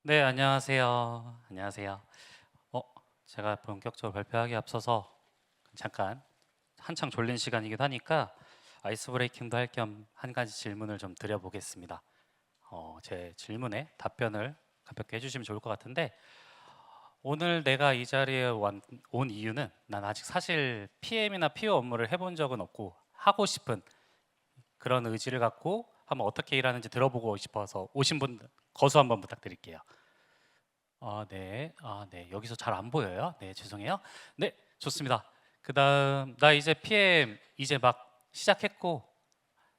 네, 안녕하세요. 안녕하세요. 어, 제가 본격적으로 발표하기 앞서서 잠깐 한창 졸린 시간이기도 하니까 아이스 브레이킹도 할 겸 한 가지 질문을 좀 드려보겠습니다. 제 질문에 답변을 가볍게 해주시면 좋을 것 같은데 오늘 내가 이 자리에 온 이유는 난 아직 사실 PM이나 PO 업무를 해본 적은 없고 하고 싶은 그런 의지를 갖고 한번 어떻게 일하는지 들어보고 싶어서 오신 분 거수 한번 부탁드릴게요. 네. 네. 여기서 잘 안 보여요? 네, 죄송해요. 네, 좋습니다. 그다음 나 이제 PM 이제 막 시작했고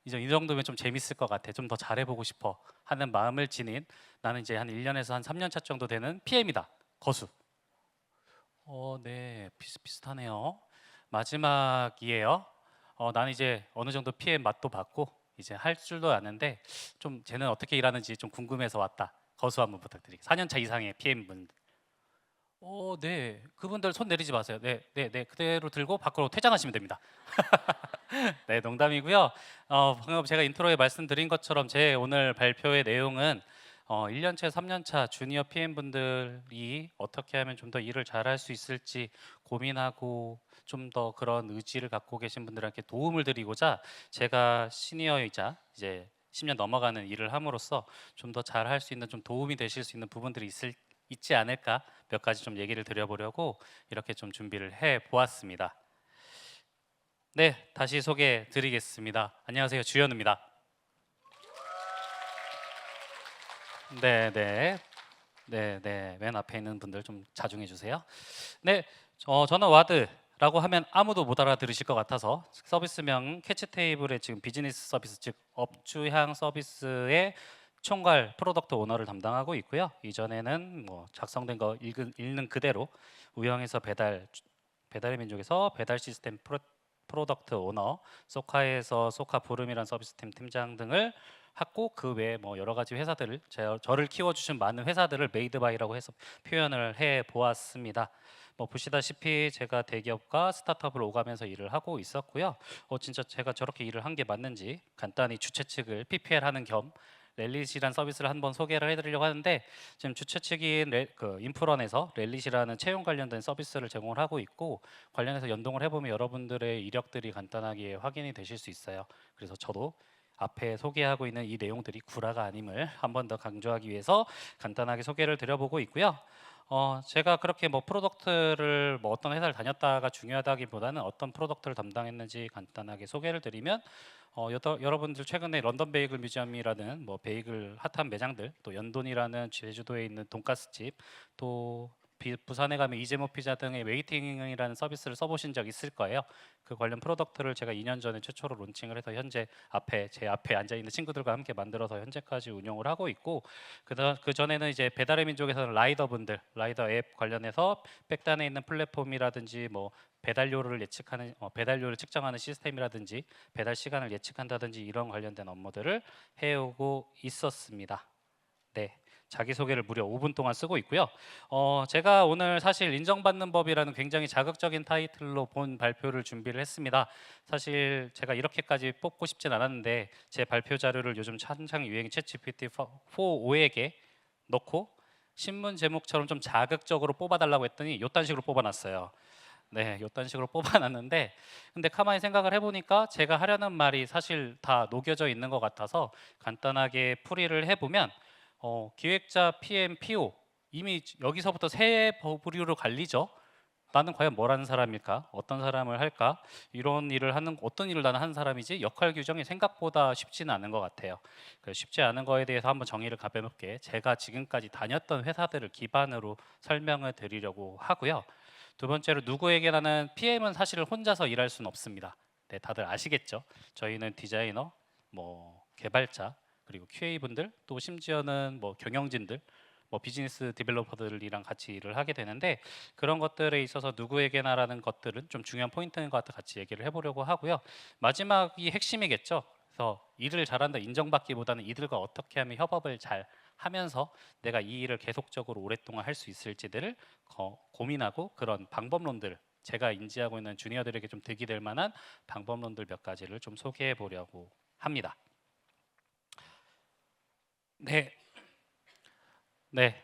이제 이 정도면 좀 재밌을 것 같아. 좀 더 잘해보고 싶어 하는 마음을 지닌 나는 이제 한 1년에서 한 3년 차 정도 되는 PM이다. 거수. 네. 비슷비슷하네요. 마지막이에요. 나는 이제 어느 정도 PM 맛도 봤고 이제 할 줄도 아는데 좀 쟤는 어떻게 일하는지 좀 궁금해서 왔다. 거수 한번 부탁드릴게요. 4년 차 이상의 PM 분. 네. 그분들 손 내리지 마세요. 네, 네, 네. 그대로 들고 밖으로 퇴장하시면 됩니다. 네, 농담이고요. 방금 제가 인트로에 말씀드린 것처럼 제 오늘 발표의 내용은 1년차, 3년차 주니어 PM분들이 어떻게 하면 좀 더 일을 잘할 수 있을지 고민하고 좀 더 그런 의지를 갖고 계신 분들한테 도움을 드리고자 제가 시니어이자 이제 10년 넘어가는 일을 함으로써 좀 더 잘할 수 있는 좀 도움이 되실 수 있는 부분들이 있지 않을까 몇 가지 좀 얘기를 드려보려고 이렇게 좀 준비를 해 보았습니다. 네, 다시 소개해 드리겠습니다. 안녕하세요. 주현우입니다. 네, 네. 네, 네. 맨 앞에 있는 분들 좀 자중해 주세요. 네, 저는 와드라고 하면 아무도 못 알아들으실 것 같아서 서비스명 캐치 테이블의 지금 비즈니스 서비스 즉 업주향 서비스의 총괄 프로덕트 오너를 담당하고 있고요. 이전에는 뭐 작성된 거 읽는 그대로 우영에서 배달의 민족에서 배달 시스템 프로덕트 오너, 소카에서 소카 부름이란 서비스팀 팀장 등을 하고 그 외에 뭐 여러 가지 회사들을 저를 키워주신 많은 회사들을 메이드바이라고 해서 표현을 해 보았습니다. 뭐 보시다시피 제가 대기업과 스타트업을 오가면서 일을 하고 있었고요. 진짜 제가 저렇게 일을 한 게 맞는지 간단히 주최 측을 PPL 하는 겸 렐릿이란 서비스를 한번 소개를 해드리려고 하는데 지금 주최 측인 인프런에서 렐릿이라는 채용 관련된 서비스를 제공을 하고 있고 관련해서 연동을 해보면 여러분들의 이력들이 간단하게 확인이 되실 수 있어요. 그래서 저도 앞에 소개하고 있는 이 내용들이 구라가 아님을 한 번 더 강조하기 위해서 간단하게 소개를 드려보고 있고요. 제가 그렇게 뭐 프로덕트를 뭐 어떤 회사를 다녔다가 중요하다기보다는 어떤 프로덕트를 담당했는지 간단하게 소개를 드리면 여러분들 최근에 런던 베이글 뮤지엄이라는 뭐 베이글 핫한 매장들 또 연돈이라는 제주도에 있는 돈가스집 또 부산에 가면 이재모 피자 등의 웨이팅이라는 서비스를 써보신 적 있을 거예요. 그 관련 프로덕트를 제가 2년 전에 최초로 론칭을 해서 현재 제 앞에 앉아 있는 친구들과 함께 만들어서 현재까지 운영을 하고 있고 그 전에는 이제 배달의 민족에서는 라이더 앱 관련해서 백단에 있는 플랫폼이라든지 뭐 배달료를 측정하는 시스템이라든지 배달 시간을 예측한다든지 이런 관련된 업무들을 해오고 있었습니다. 네. 자기소개를 무려 5분 동안 쓰고 있고요. 제가 오늘 사실 인정받는 법이라는 굉장히 자극적인 타이틀로 본 발표를 준비를 했습니다. 사실 제가 이렇게까지 뽑고 싶진 않았는데 제 발표 자료를 요즘 한창 유행인 챗GPT 4.5에게 넣고 신문 제목처럼 좀 자극적으로 뽑아달라고 했더니 요딴 식으로 뽑아놨어요. 네, 요딴 식으로 뽑아놨는데 근데 가만히 생각을 해보니까 제가 하려는 말이 사실 다 녹여져 있는 것 같아서 간단하게 풀이를 해보면 기획자, PM, PO 이미 여기서부터 세 부류로 갈리죠. 나는 과연 뭘 하는 사람일까? 어떤 사람을 할까? 이런 일을 하는 어떤 일을 나는 하는 사람이지? 역할 규정이 생각보다 쉽지는 않은 것 같아요. 쉽지 않은 거에 대해서 한번 정의를 가벼롭게 제가 지금까지 다녔던 회사들을 기반으로 설명을 드리려고 하고요. 두 번째로 누구에게나는 PM은 사실 혼자서 일할 수는 없습니다. 네, 다들 아시겠죠? 저희는 디자이너, 뭐 개발자, 그리고 QA 분들, 또 심지어는 뭐 경영진들, 뭐 비즈니스 디벨로퍼들이랑 같이 일을 하게 되는데 그런 것들에 있어서 누구에게나라는 것들은 좀 중요한 포인트인 것 같아 같이 얘기를 해보려고 하고요. 마지막이 핵심이겠죠. 그래서 일을 잘한다 인정받기보다는 이들과 어떻게 하면 협업을 잘 하면서 내가 이 일을 계속적으로 오랫동안 할 수 있을지들을 고민하고 그런 방법론들 제가 인지하고 있는 주니어들에게 좀 득이 될 만한 방법론들 몇 가지를 좀 소개해 보려고 합니다. 네, 네.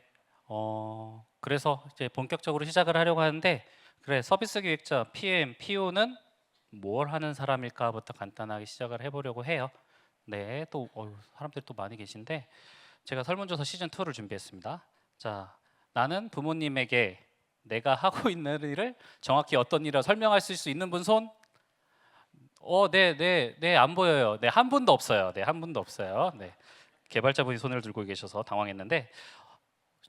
그래서 이제 본격적으로 시작을 하려고 하는데, 그래, 서비스 기획자 PM, PO는 뭘 하는 사람일까부터 간단하게 시작을 해보려고 해요. 네, 또 사람들이 또 많이 계신데 제가 설문조사 시즌 2를 준비했습니다. 자, 나는 부모님에게 내가 하고 있는 일을 정확히 어떤 일이라 설명할 수 있는 분 손? 네, 네, 네, 안 보여요. 네, 한 분도 없어요. 네, 한 분도 없어요. 네, 개발자분이 손을 들고 계셔서 당황했는데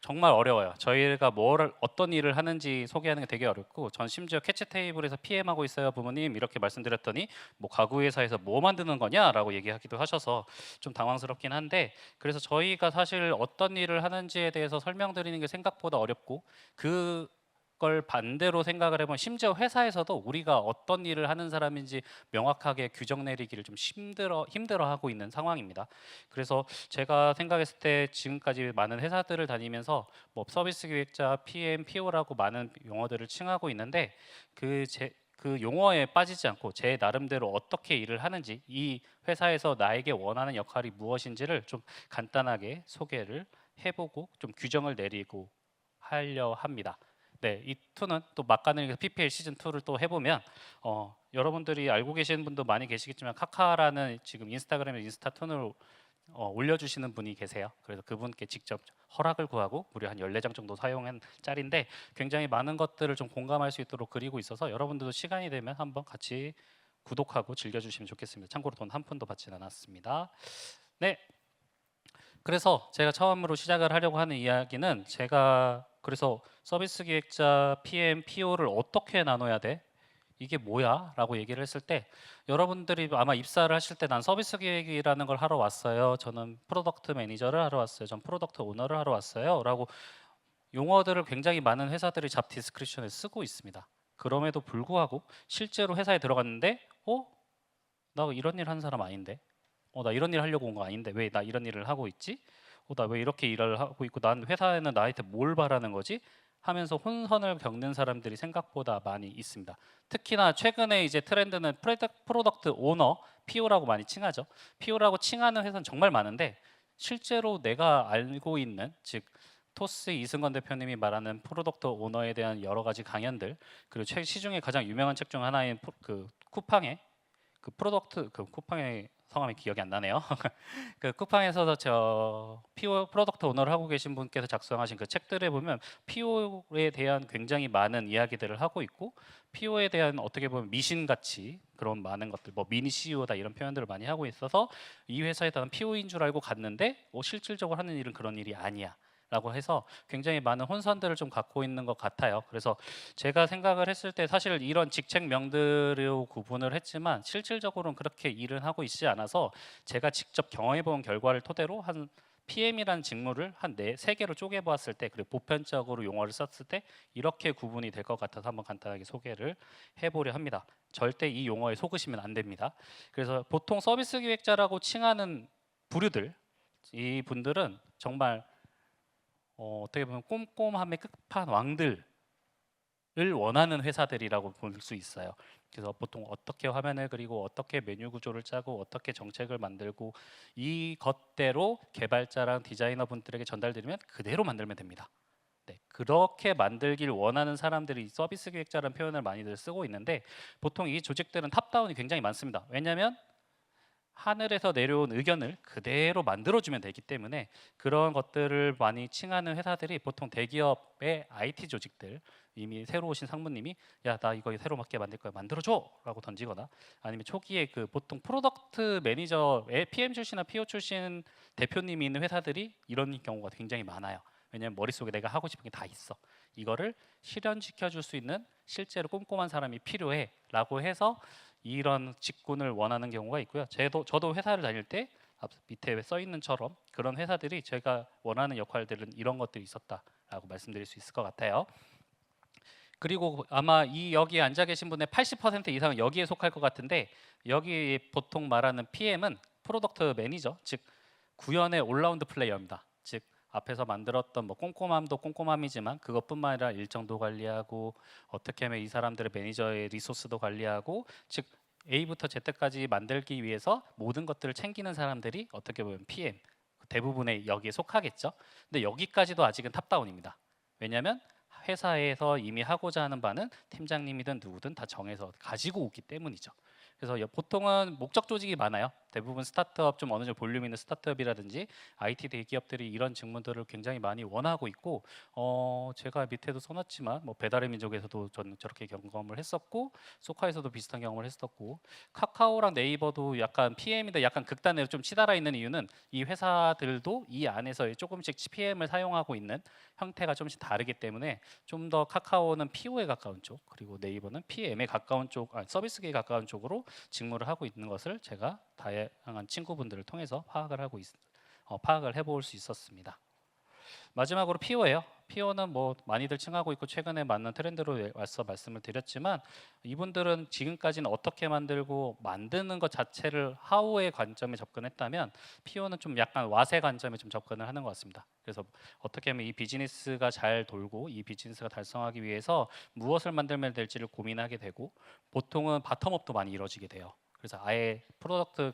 정말 어려워요. 저희가 어떤 일을 하는지 소개하는 게 되게 어렵고, 전 심지어 캐치 테이블에서 PM하고 있어요, 부모님 이렇게 말씀드렸더니 뭐 가구 회사에서 뭐 만드는 거냐라고 얘기하기도 하셔서 좀 당황스럽긴 한데, 그래서 저희가 사실 어떤 일을 하는지에 대해서 설명드리는 게 생각보다 어렵고, 그걸 반대로 생각을 해보면 심지어 회사에서도 우리가 어떤 일을 하는 사람인지 명확하게 규정 내리기를 좀 힘들어하고 있는 상황입니다. 그래서 제가 생각했을 때 지금까지 많은 회사들을 다니면서 뭐 서비스 기획자, PM, PO라고 많은 용어들을 칭하고 있는데, 그 용어에 빠지지 않고 제 나름대로 어떻게 일을 하는지, 이 회사에서 나에게 원하는 역할이 무엇인지를 좀 간단하게 소개를 해보고 좀 규정을 내리고 하려 합니다. 네, 이 투는 또 막간을 PPL 시즌 2를 또 해보면 여러분들이 알고 계시는 분도 많이 계시겠지만 카카라는 지금 인스타그램에 인스타 톤을 올려주시는 분이 계세요. 그래서 그분께 직접 허락을 구하고 무려 한 14장 정도 사용한 짤인데 굉장히 많은 것들을 좀 공감할 수 있도록 그리고 있어서 여러분들도 시간이 되면 한번 같이 구독하고 즐겨주시면 좋겠습니다. 참고로 돈 한 푼도 받지는 않았습니다. 네, 그래서 제가 처음으로 시작을 하려고 하는 이야기는, 제가 그래서 서비스 기획자, PM, PO를 어떻게 나눠야 돼? 이게 뭐야? 라고 얘기를 했을 때 여러분들이 아마 입사를 하실 때 난 서비스 기획이라는 걸 하러 왔어요. 저는 프로덕트 매니저를 하러 왔어요. 전 프로덕트 오너를 하러 왔어요. 라고 용어들을 굉장히 많은 회사들이 잡 디스크리션에 쓰고 있습니다. 그럼에도 불구하고 실제로 회사에 들어갔는데 나 이런 일 하는 사람 아닌데? 나 이런 일 하려고 온 거 아닌데 왜 나 이런 일을 하고 있지? 나 왜 이렇게 일을 하고 있고 난 회사에는 나한테 뭘 바라는 거지? 하면서 혼선을 겪는 사람들이 생각보다 많이 있습니다. 특히나 최근에 이제 트렌드는 프로덕트 오너, PO라고 많이 칭하죠. PO라고 칭하는 회사는 정말 많은데 실제로 내가 알고 있는, 즉 토스 이승건 대표님이 말하는 프로덕트 오너에 대한 여러 가지 강연들, 그리고 시중에 가장 유명한 책 중 하나인 그 쿠팡의 그 쿠팡의 성함이 기억이 안 나네요. 그 쿠팡에서 저 PO 프로덕트 오너를 하고 계신 분께서 작성하신 그 책들에 보면 PO에 대한 굉장히 많은 이야기들을 하고 있고, PO에 대한 어떻게 보면 미신 같이 그런 많은 것들, 뭐 미니 CEO다 이런 표현들을 많이 하고 있어서 이 회사에 나는 PO인 줄 알고 갔는데 실질적으로 하는 일은 그런 일이 아니야. 라고 해서 굉장히 많은 혼선들을 좀 갖고 있는 것 같아요. 그래서 제가 생각을 했을 때 사실 이런 직책명들로 구분을 했지만 실질적으로는 그렇게 일은 하고 있지 않아서, 제가 직접 경험해 본 결과를 토대로 한 PM이라는 직무를 한 세 개로 쪼개 보았을 때, 그리고 보편적으로 용어를 썼을 때 이렇게 구분이 될 것 같아서 한번 간단하게 소개를 해보려 합니다. 절대 이 용어에 속으시면 안 됩니다. 그래서 보통 서비스 기획자라고 칭하는 부류들, 이 분들은 정말 어떻게 보면 꼼꼼함의 끝판왕들을 원하는 회사들이라고 볼 수 있어요. 그래서 보통 어떻게 화면을 그리고 어떻게 메뉴 구조를 짜고 어떻게 정책을 만들고 이것대로 개발자랑 디자이너 분들에게 전달드리면 그대로 만들면 됩니다. 네, 그렇게 만들길 원하는 사람들이 서비스 기획자라는 표현을 많이들 쓰고 있는데, 보통 이 조직들은 탑다운이 굉장히 많습니다. 왜냐하면 하늘에서 내려온 의견을 그대로 만들어주면 되기 때문에 그런 것들을 많이 칭하는 회사들이 보통 대기업의 IT 조직들, 이미 새로 오신 상무님이 야 나 이거 새로 맞게 만들 거야 만들어줘 라고 던지거나, 아니면 초기에 그 보통 프로덕트 매니저의 PM 출신이나 PO 출신 대표님이 있는 회사들이 이런 경우가 굉장히 많아요. 왜냐하면 머릿속에 내가 하고 싶은 게 다 있어, 이거를 실현시켜 줄 수 있는 실제로 꼼꼼한 사람이 필요해 라고 해서 이런 직군을 원하는 경우가 있고요. 저도 회사를 다닐 때 밑에 써 있는처럼 그런 회사들이 제가 원하는 역할들은 이런 것들이 있었다라고 말씀드릴 수 있을 것 같아요. 그리고 아마 여기에 앉아 계신 분의 80% 이상은 여기에 속할 것 같은데, 여기 보통 말하는 PM은 프로덕트 매니저, 즉 구현의 올라운드 플레이어입니다. 즉 앞에서 만들었던 뭐 꼼꼼함도 꼼꼼함이지만 그것뿐만 아니라 일정도 관리하고 어떻게 하면 이 사람들의 매니저의 리소스도 관리하고, 즉 A부터 Z까지 만들기 위해서 모든 것들을 챙기는 사람들이 어떻게 보면 PM, 대부분의 여기에 속하겠죠. 근데 여기까지도 아직은 탑다운입니다. 왜냐하면 회사에서 이미 하고자 하는 바는 팀장님이든 누구든 다 정해서 가지고 오기 때문이죠. 그래서 보통은 목적 조직이 많아요. 대부분 스타트업 좀 어느 정도 볼륨 있는 스타트업이라든지 IT 대기업들이 이런 직무들을 굉장히 많이 원하고 있고 제가 밑에도 써놨지만 뭐 배달의 민족에서도 저는 저렇게 경험을 했었고 소카에서도 비슷한 경험을 했었고 카카오랑 네이버도 약간 PM인데 약간 극단으로 좀 치달아 있는 이유는 이 회사들도 이 안에서 조금씩 PM을 사용하고 있는 형태가 조금씩 다르기 때문에 좀 더 카카오는 PO에 가까운 쪽 그리고 네이버는 PM에 가까운 쪽 서비스계에 가까운 쪽으로 직무를 하고 있는 것을 제가 다양한 친구분들을 통해서 파악을 해볼 수 있었습니다. 마지막으로 PO예요. PO는 뭐 많이들 칭하고 있고 최근에 맞는 트렌드로 와서 말씀을 드렸지만 이분들은 지금까지는 어떻게 만들고 만드는 것 자체를 하우의 관점에 접근했다면 PO는 좀 약간 와세 관점에 좀 접근을 하는 것 같습니다. 그래서 어떻게 하면 이 비즈니스가 잘 돌고 이 비즈니스가 달성하기 위해서 무엇을 만들면 될지를 고민하게 되고 보통은 바텀업도 많이 이루어지게 돼요. 그래서 아예 프로덕트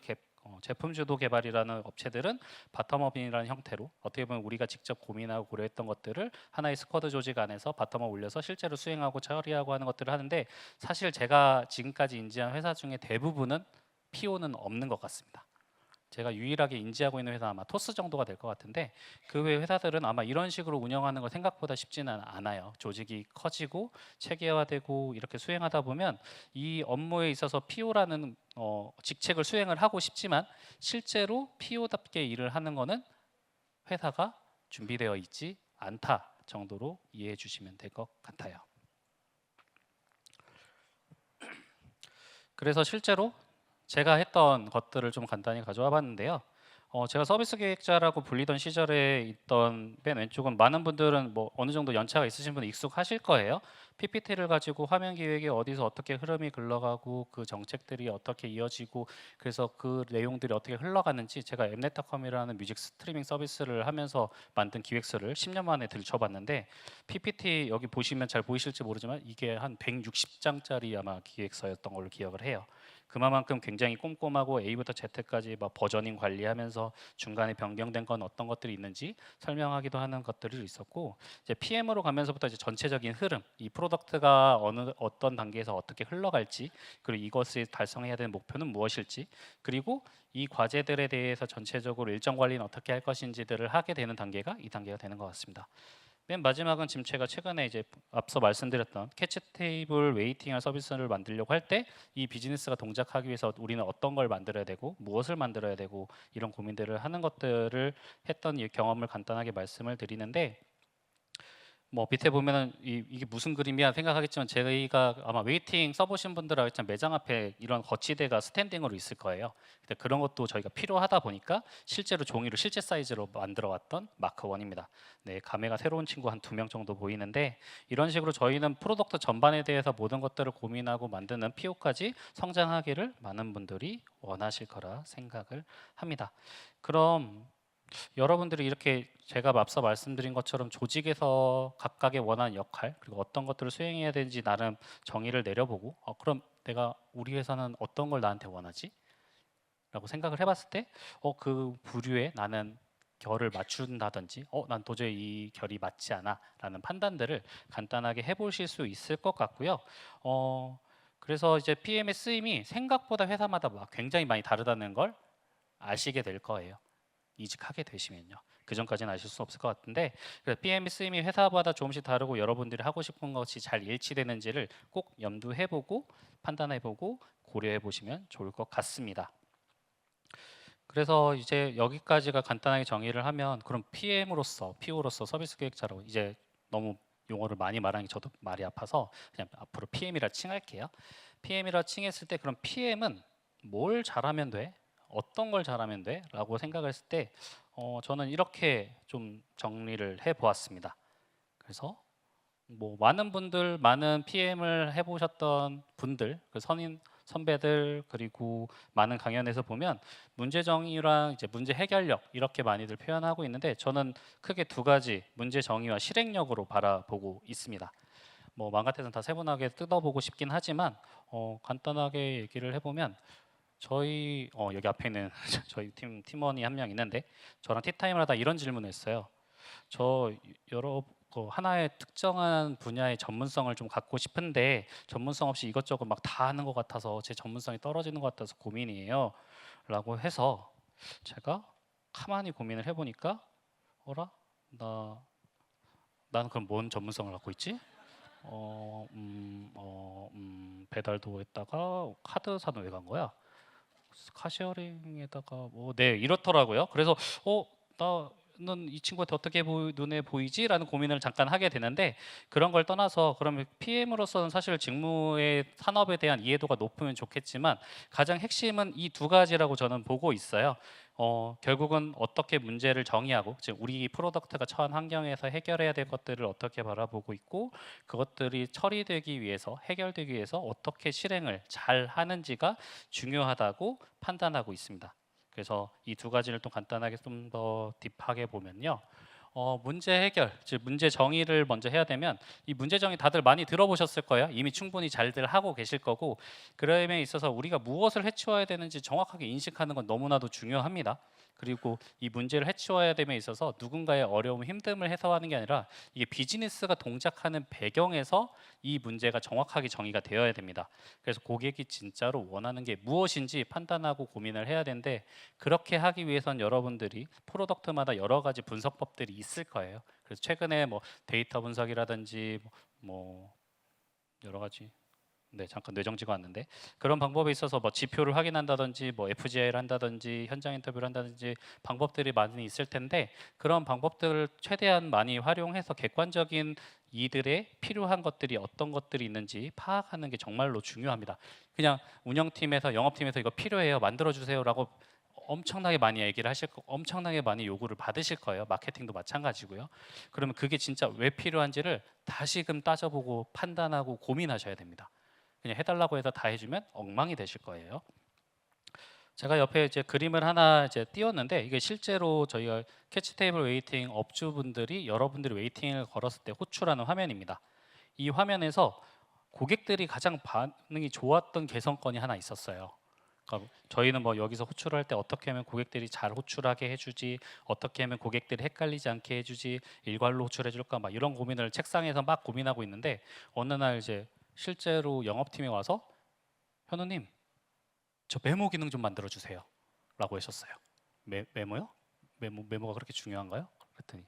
제품 주도 개발이라는 업체들은 바텀업이라는 형태로 어떻게 보면 우리가 직접 고민하고 고려했던 것들을 하나의 스쿼드 조직 안에서 바텀업 올려서 실제로 수행하고 처리하고 하는 것들을 하는데 사실 제가 지금까지 인지한 회사 중에 대부분은 PO는 없는 것 같습니다. 제가 유일하게 인지하고 있는 회사 아마 토스 정도가 될 것 같은데 그 외 회사들은 아마 이런 식으로 운영하는 거 생각보다 쉽지는 않아요. 조직이 커지고 체계화되고 이렇게 수행하다 보면 이 업무에 있어서 PO라는 직책을 수행을 하고 싶지만 실제로 PO답게 일을 하는 거는 회사가 준비되어 있지 않다 정도로 이해해 주시면 될 것 같아요. 그래서 실제로 제가 했던 것들을 좀 간단히 가져와 봤는데요. 제가 서비스 기획자라고 불리던 시절에 있던 맨 왼쪽은 많은 분들은 뭐 어느 정도 연차가 있으신 분은 익숙하실 거예요. PPT를 가지고 화면 기획이 어디서 어떻게 흐름이 흘러가고 그 정책들이 어떻게 이어지고 그래서 그 내용들이 어떻게 흘러가는지 제가 엠넷닷컴이라는 뮤직 스트리밍 서비스를 하면서 만든 기획서를 10년 만에 들춰봤는데 PPT 여기 보시면 잘 보이실지 모르지만 이게 한 160장짜리 아마 기획서였던 걸로 기억을 해요. 그만큼 굉장히 꼼꼼하고 A부터 Z까지 막 버저닝 관리하면서 중간에 변경된 건 어떤 것들이 있는지 설명하기도 하는 것들이 있었고 이제 PM으로 가면서부터 이제 전체적인 흐름, 이 프로덕트가 어떤 단계에서 어떻게 흘러갈지 그리고 이것을 달성해야 되는 목표는 무엇일지 그리고 이 과제들에 대해서 전체적으로 일정 관리는 어떻게 할 것인지들을 하게 되는 단계가 이 단계가 되는 것 같습니다. 맨 마지막은 지금 제가 최근에 이제 앞서 말씀드렸던 캐치 테이블 웨이팅할 서비스를 만들려고 할 때 이 비즈니스가 동작하기 위해서 우리는 어떤 걸 만들어야 되고 무엇을 만들어야 되고 이런 고민들을 하는 것들을 했던 이 경험을 간단하게 말씀을 드리는데 뭐 밑에 보면은 이게 무슨 그림이야 생각하겠지만 저희가 아마 웨이팅 써보신 분들 알겠지만 매장 앞에 이런 거치대가 스탠딩으로 있을 거예요. 근데 그런 것도 저희가 필요하다 보니까 실제로 종이를 실제 사이즈로 만들어 왔던 마크 1입니다. 네, 감회가 새로운 친구 한 2명 정도 보이는데 이런 식으로 저희는 프로덕트 전반에 대해서 모든 것들을 고민하고 만드는 PO까지 성장하기를 많은 분들이 원하실 거라 생각을 합니다. 그럼 여러분들이 이렇게 제가 앞서 말씀드린 것처럼 조직에서 각각의 원하는 역할 그리고 어떤 것들을 수행해야 되는지 나름 정의를 내려보고 그럼 내가 우리 회사는 어떤 걸 나한테 원하지? 라고 생각을 해봤을 때 그 부류에 나는 결을 맞춘다든지 난 도저히 이 결이 맞지 않아 라는 판단들을 간단하게 해보실 수 있을 것 같고요. 그래서 이제 PM의 쓰임이 생각보다 회사마다 막 굉장히 많이 다르다는 걸 아시게 될 거예요. 이직하게 되시면요. 그 전까지는 아실 수 없을 것 같은데 PM 쓰임이 회사마다 조금씩 다르고 여러분들이 하고 싶은 것이 잘 일치되는지를 꼭 염두해보고 판단해보고 고려해보시면 좋을 것 같습니다. 그래서 이제 여기까지가 간단하게 정의를 하면 그럼 PM으로서 PO로서 서비스 기획자로 이제 너무 용어를 많이 말하는 게 저도 말이 아파서 그냥 앞으로 PM이라 칭할게요. PM이라 칭했을 때 그럼 PM은 뭘 잘하면 돼? 어떤 걸 잘하면 돼? 라고 생각했을 때 저는 이렇게 좀 정리를 해보았습니다. 그래서 뭐 많은 분들, 많은 PM을 해보셨던 분들, 그 선배들 그리고 많은 강연에서 보면 문제 정의랑 이제 문제 해결력 이렇게 많이들 표현하고 있는데 저는 크게 두 가지 문제 정의와 실행력으로 바라보고 있습니다. 뭐 마음 같아서는 다 세분하게 뜯어보고 싶긴 하지만 간단하게 얘기를 해보면 저희 여기 앞에 있는 저희 팀원이 한 명 있는데 저랑 티타임을 하다 이런 질문을 했어요. 저 여러 하나의 특정한 분야의 전문성을 좀 갖고 싶은데 전문성 없이 이것저것 막 다 하는 것 같아서 제 전문성이 떨어지는 것 같아서 고민이에요. 라고 해서 제가 가만히 고민을 해보니까 어라? 나는 그럼 뭔 전문성을 갖고 있지? 배달도 했다가 카드사는 왜 간 거야? 카시어링에다가 이렇더라고요. 그래서 나는 이 친구한테 어떻게 눈에 보이지라는 고민을 잠깐 하게 되는데 그런 걸 떠나서 그러면 PM으로서는 사실 직무의 산업에 대한 이해도가 높으면 좋겠지만 가장 핵심은 이 두 가지라고 저는 보고 있어요. 결국은 어떻게 문제를 정의하고 즉 우리 프로덕트가 처한 환경에서 해결해야 될 것들을 어떻게 바라보고 있고 그것들이 처리되기 위해서 해결되기 위해서 어떻게 실행을 잘 하는지가 중요하다고 판단하고 있습니다. 그래서 이 두 가지를 또 간단하게 좀 더 딥하게 보면요. 문제 해결, 즉 문제 정의를 먼저 해야 되면 이 문제 정의 다들 많이 들어보셨을 거예요. 이미 충분히 잘들 하고 계실 거고 그럼에 있어서 우리가 무엇을 해치워야 되는지 정확하게 인식하는 건 너무나도 중요합니다. 그리고 이 문제를 해치워야 됨에 있어서 누군가의 어려움, 힘듦을 해소하는 게 아니라 이게 비즈니스가 동작하는 배경에서 이 문제가 정확하게 정의가 되어야 됩니다. 그래서 고객이 진짜로 원하는 게 무엇인지 판단하고 고민을 해야 되는데 그렇게 하기 위해선 여러분들이 프로덕트마다 여러 가지 분석법들이 있을 거예요. 그래서 최근에 뭐 데이터 분석이라든지 뭐 여러 가지 잠깐 뇌정지가 왔는데 그런 방법에 있어서 뭐 지표를 확인한다든지 뭐 FGI를 한다든지 현장 인터뷰를 한다든지 방법들이 많이 있을 텐데 그런 방법들을 최대한 많이 활용해서 객관적인 이들의 필요한 것들이 어떤 것들이 있는지 파악하는 게 정말로 중요합니다. 그냥 운영팀에서 영업팀에서 이거 필요해요 만들어 주세요라고 엄청나게 많이 얘기를 하실 거, 엄청나게 많이 요구를 받으실 거예요. 마케팅도 마찬가지고요. 그러면 그게 진짜 왜 필요한지를 다시금 따져보고 판단하고 고민하셔야 됩니다. 그냥 해달라고 해서 다 해주면 엉망이 되실 거예요. 제가 옆에 이제 그림을 하나 이제 띄웠는데 이게 실제로 저희가 캐치 테이블 웨이팅 업주분들이 여러분들이 웨이팅을 걸었을 때 호출하는 화면입니다. 이 화면에서 고객들이 가장 반응이 좋았던 개선건이 하나 있었어요. 그러니까 저희는 뭐 여기서 호출을 할 때 어떻게 하면 고객들이 잘 호출하게 해주지, 어떻게 하면 고객들이 헷갈리지 않게 해주지, 일괄로 호출해줄까 막 이런 고민을 책상에서 막 고민하고 있는데 어느 날 이제 실제로 영업팀에 와서 현우님 저 메모 기능 좀 만들어 주세요 라고 하셨어요. 메모요? 메모가 그렇게 중요한가요? 그랬더니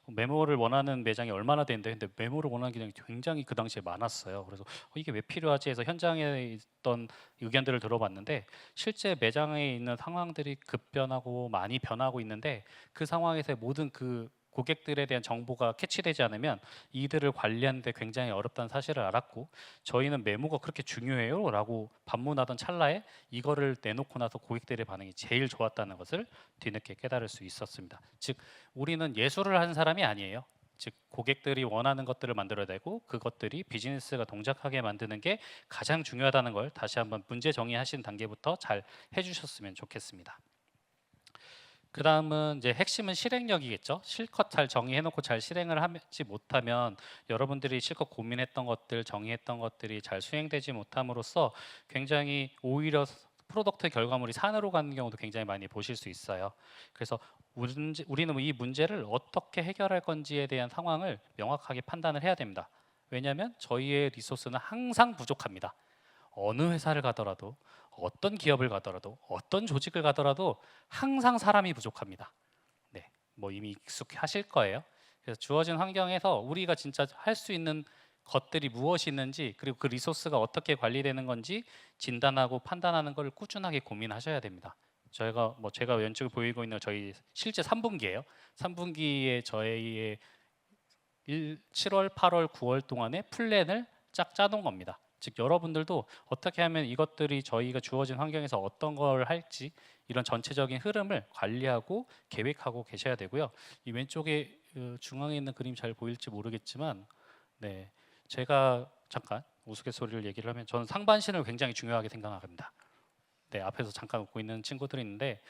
메모를 원하는 매장이 얼마나 되는데 근데 메모를 원하는 매장이 굉장히 그 당시에 많았어요. 그래서 이게 왜 필요하지 해서 현장에 있던 의견들을 들어봤는데 실제 매장에 있는 상황들이 급변하고 많이 변하고 있는데 그 상황에서 모든 그 고객들에 대한 정보가 캐치되지 않으면 이들을 관리하는 데 굉장히 어렵다는 사실을 알았고 저희는 메모가 그렇게 중요해요? 라고 반문하던 찰나에 이거를 내놓고 나서 고객들의 반응이 제일 좋았다는 것을 뒤늦게 깨달을 수 있었습니다. 즉 우리는 예술을 하는 사람이 아니에요. 즉 고객들이 원하는 것들을 만들어내고 그것들이 비즈니스가 동작하게 만드는 게 가장 중요하다는 걸 다시 한번 문제 정의하신 단계부터 잘 해주셨으면 좋겠습니다. 그 다음은 이제 핵심은 실행력이겠죠. 실컷 잘 정의해놓고 잘 실행을 하지 못하면 여러분들이 실컷 고민했던 것들, 정의했던 것들이 잘 수행되지 못함으로써 굉장히 오히려 프로덕트 결과물이 산으로 가는 경우도 굉장히 많이 보실 수 있어요. 그래서 우리는 이 문제를 어떻게 해결할 건지에 대한 상황을 명확하게 판단을 해야 됩니다. 왜냐하면 저희의 리소스는 항상 부족합니다. 어느 회사를 가더라도 어떤 기업을 가더라도 어떤 조직을 가더라도 항상 사람이 부족합니다. 네, 뭐 이미 익숙하실 거예요. 그래서 주어진 환경에서 우리가 진짜 할 수 있는 것들이 무엇이 있는지 그리고 그 리소스가 어떻게 관리되는 건지 진단하고 판단하는 걸 꾸준하게 고민하셔야 됩니다. 제가 왼쪽에 보이고 있는 저희 실제 3분기예요. 3분기에 저희의 7월, 8월, 9월 동안의 플랜을 짝 짜놓은 겁니다. 즉 여러분들도 어떻게 하면 이것들이 저희가 주어진 환경에서 어떤 걸 할지 이런 전체적인 흐름을 관리하고 계획하고 계셔야 되고요. 이 왼쪽에 중앙에 있는 그림 잘 보일지 모르겠지만 네, 제가 잠깐 우스갯소리를 얘기를 하면 저는 상반신을 굉장히 중요하게 생각합니다. 네, 앞에서 잠깐 웃고 있는 친구들이 있는데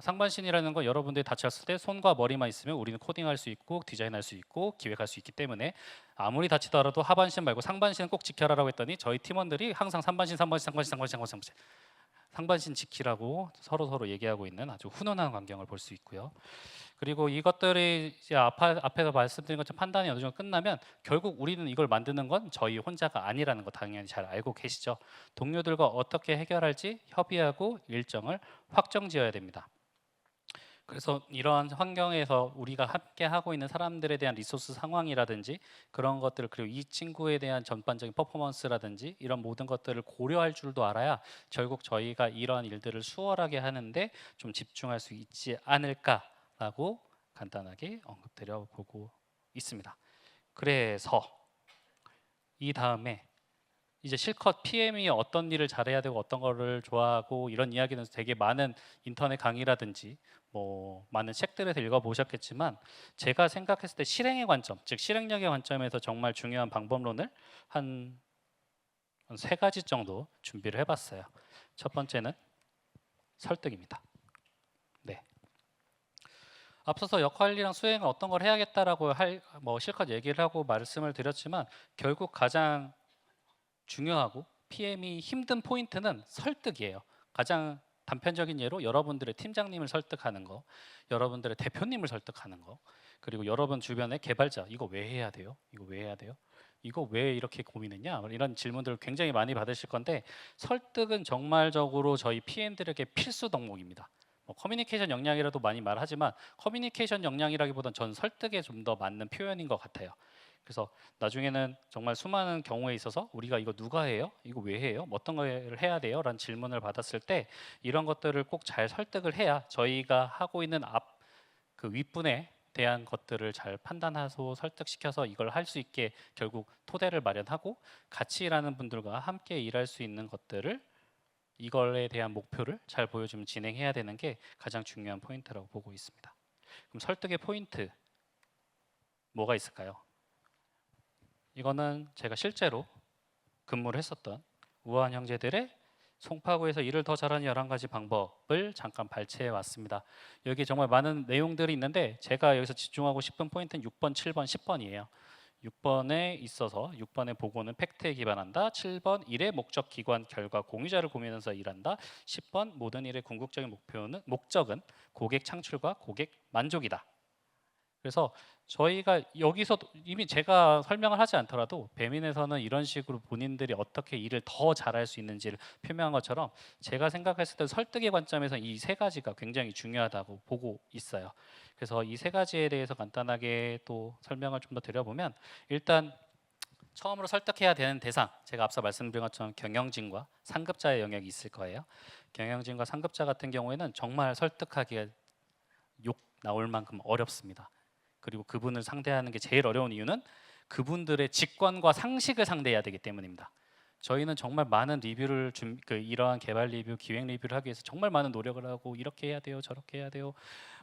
상반신이라는 건 여러분들이 다쳤을 때 손과 머리만 있으면 우리는 코딩할 수 있고 디자인할 수 있고 기획할 수 있기 때문에 아무리 다치더라도 하반신 말고 상반신은 꼭 지켜라라고 했더니 저희 팀원들이 항상 상반신 상반신 지키라고 서로 얘기하고 있는 아주 훈훈한 광경을 볼 수 있고요. 그리고 이것들이 이제 앞에서 말씀드린 것처럼 판단이 어느 정도 끝나면 결국 우리는 이걸 만드는 건 저희 혼자가 아니라는 거 당연히 잘 알고 계시죠. 동료들과 어떻게 해결할지 협의하고 일정을 확정지어야 됩니다. 그래서 이러한 환경에서 우리가 함께 하고 있는 사람들에 대한 리소스 상황이라든지 그런 것들, 그리고 이 친구에 대한 전반적인 퍼포먼스라든지 이런 모든 것들을 고려할 줄도 알아야 결국 저희가 이러한 일들을 수월하게 하는데 좀 집중할 수 있지 않을까라고 간단하게 언급드려 보고 있습니다. 그래서 이 다음에 이제 실컷 PM이 어떤 일을 잘해야 되고 어떤 거를 좋아하고 이런 이야기는 되게 많은 인터넷 강의라든지 뭐 많은 책들에서 읽어보셨겠지만, 제가 생각했을 때 실행의 관점, 즉 실행력의 관점에서 정말 중요한 방법론을 한 세 가지 정도 준비를 해봤어요. 첫 번째는 설득입니다. 네. 앞서서 역할이랑 수행을 어떤 걸 해야겠다라고 뭐 실컷 얘기를 하고 말씀을 드렸지만, 결국 가장 중요하고 PM이 힘든 포인트는 설득이에요. 가장 단편적인 예로 여러분들의 팀장님을 설득하는 거, 여러분들의 대표님을 설득하는 거, 그리고 여러분 주변의 개발자, 이거 왜 해야 돼요? 이거 왜 해야 돼요? 이거 왜 이렇게 고민했냐? 이런 질문들을 굉장히 많이 받으실 건데, 설득은 정말적으로 저희 PM들에게 필수 덕목입니다. 뭐 커뮤니케이션 역량이라도 많이 말하지만 커뮤니케이션 역량이라기보단 전 설득에 좀 더 맞는 표현인 것 같아요. 그래서 나중에는 정말 수많은 경우에 있어서 우리가 이거 누가 해요? 이거 왜 해요? 뭐 어떤 걸 해야 돼요? 라는 질문을 받았을 때 이런 것들을 꼭 잘 설득을 해야 저희가 하고 있는 그 윗분에 대한 것들을 잘 판단하고 설득시켜서 이걸 할 수 있게 결국 토대를 마련하고, 같이 일하는 분들과 함께 일할 수 있는 것들을, 이걸에 대한 목표를 잘 보여주면 진행해야 되는 게 가장 중요한 포인트라고 보고 있습니다. 그럼 설득의 포인트 뭐가 있을까요? 이거는 제가 실제로 근무를 했었던 우아한 형제들의 송파구에서 일을 더 잘하는 11가지 방법을 잠깐 발췌해 왔습니다. 여기 정말 많은 내용들이 있는데 제가 여기서 집중하고 싶은 포인트는 6번, 7번, 10번이에요. 6번에 있어서 6번의 보고는 팩트에 기반한다. 7번 일의 목적, 기관, 결과, 공유자를 고민하면서 일한다. 10번 모든 일의 궁극적인 목적은 고객 창출과 고객 만족이다. 그래서 저희가 여기서 이미 제가 설명을 하지 않더라도 배민에서는 이런 식으로 본인들이 어떻게 일을 더 잘할 수 있는지를 표명한 것처럼, 제가 생각했을 때 설득의 관점에서 이 세 가지가 굉장히 중요하다고 보고 있어요. 그래서 이 세 가지에 대해서 간단하게 또 설명을 좀 더 드려보면, 일단 처음으로 설득해야 되는 대상, 제가 앞서 말씀드린 것처럼 경영진과 상급자의 영역이 있을 거예요. 경영진과 상급자 같은 경우에는 정말 설득하기가 욕 나올 만큼 어렵습니다. 그리고 그분을 상대하는 게 제일 어려운 이유는 그분들의 직관과 상식을 상대해야 되기 때문입니다. 저희는 정말 많은 리뷰를 이러한 개발 리뷰, 기획 리뷰를 하기 위해서 정말 많은 노력을 하고, 이렇게 해야 돼요, 저렇게 해야 돼요,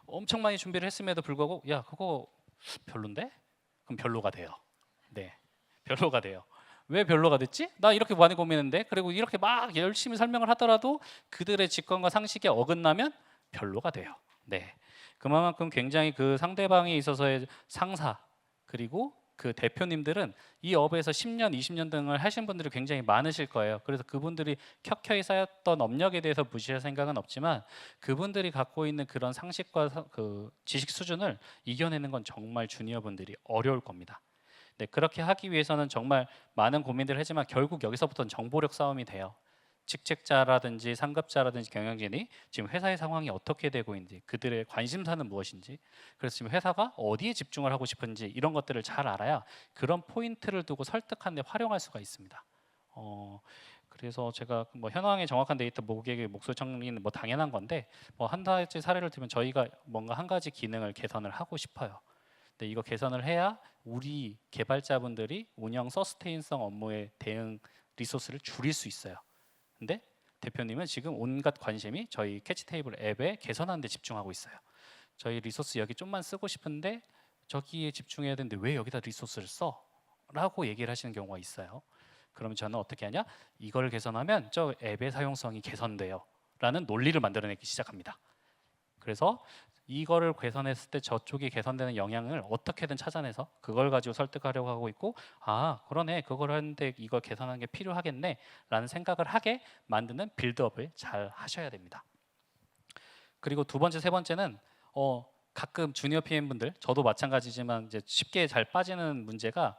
엄청 많이 준비를 했음에도 불구하고 야 그거 별론데? 그럼 별로가 돼요. 네, 별로가 돼요. 왜 별로가 됐지? 나 이렇게 많이 고민했는데. 그리고 이렇게 막 열심히 설명을 하더라도 그들의 직관과 상식에 어긋나면 별로가 돼요. 네, 그만큼 굉장히 그 상대방에 있어서의 상사, 그리고 그 대표님들은 이 업에서 10년, 20년 등을 하신 분들이 굉장히 많으실 거예요. 그래서 그분들이 켜켜이 쌓였던 업력에 대해서 무시할 생각은 없지만, 그분들이 갖고 있는 그런 상식과 그 지식 수준을 이겨내는 건 정말 주니어 분들이 어려울 겁니다. 네, 그렇게 하기 위해서는 정말 많은 고민들을 하지만 결국 여기서부터는 정보력 싸움이 돼요. 직책자라든지 상급자라든지 경영진이 지금 회사의 상황이 어떻게 되고 있는지, 그들의 관심사는 무엇인지, 그래서 지금 회사가 어디에 집중을 하고 싶은지, 이런 것들을 잘 알아야 그런 포인트를 두고 설득하는 데 활용할 수가 있습니다. 그래서 제가 뭐 현황의 정확한 데이터, 고객의 목소리 청리는 뭐 당연한 건데, 뭐 한 가지 사례를 들면 저희가 뭔가 한 가지 기능을 개선을 하고 싶어요. 근데 이거 개선을 해야 우리 개발자분들이 운영 서스테인성 업무의 대응 리소스를 줄일 수 있어요. 근데 대표님은 지금 온갖 관심이 저희 캐치테이블 앱에 개선하는 데 집중하고 있어요. 저희 리소스 여기 좀만 쓰고 싶은데 저기에 집중해야 되는데 왜 여기다 리소스를 써? 라고 얘기를 하시는 경우가 있어요. 그러면 저는 어떻게 하냐? 이걸 개선하면 저 앱의 사용성이 개선돼요 라는 논리를 만들어내기 시작합니다. 그래서 이거를 개선했을 때 저쪽이 개선되는 영향을 어떻게든 찾아내서 그걸 가지고 설득하려고 하고 있고, 아 그러네, 그걸 하는데 이걸 개선하는 게 필요하겠네 라는 생각을 하게 만드는 빌드업을 잘 하셔야 됩니다. 그리고 두 번째, 세 번째는 가끔 주니어 PM 분들, 저도 마찬가지지만 이제 쉽게 잘 빠지는 문제가,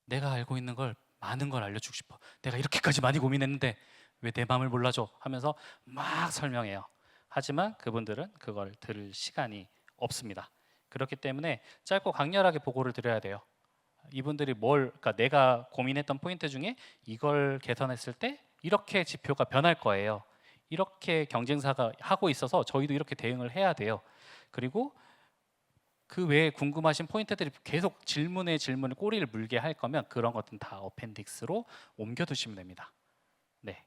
내가 알고 있는 걸 많은 걸 알려주고 싶어, 내가 이렇게까지 많이 고민했는데 왜 내 마음을 몰라줘 하면서 막 설명해요. 하지만 그분들은 그걸 들을 시간이 없습니다. 그렇기 때문에 짧고 강렬하게 보고를 드려야 돼요. 이분들이 그러니까 내가 고민했던 포인트 중에 이걸 개선했을 때 이렇게 지표가 변할 거예요. 이렇게 경쟁사가 하고 있어서 저희도 이렇게 대응을 해야 돼요. 그리고 그 외에 궁금하신 포인트들이 계속 질문에 꼬리를 물게 할 거면 그런 것들은 다 어펜딕스로 옮겨두시면 됩니다. 네.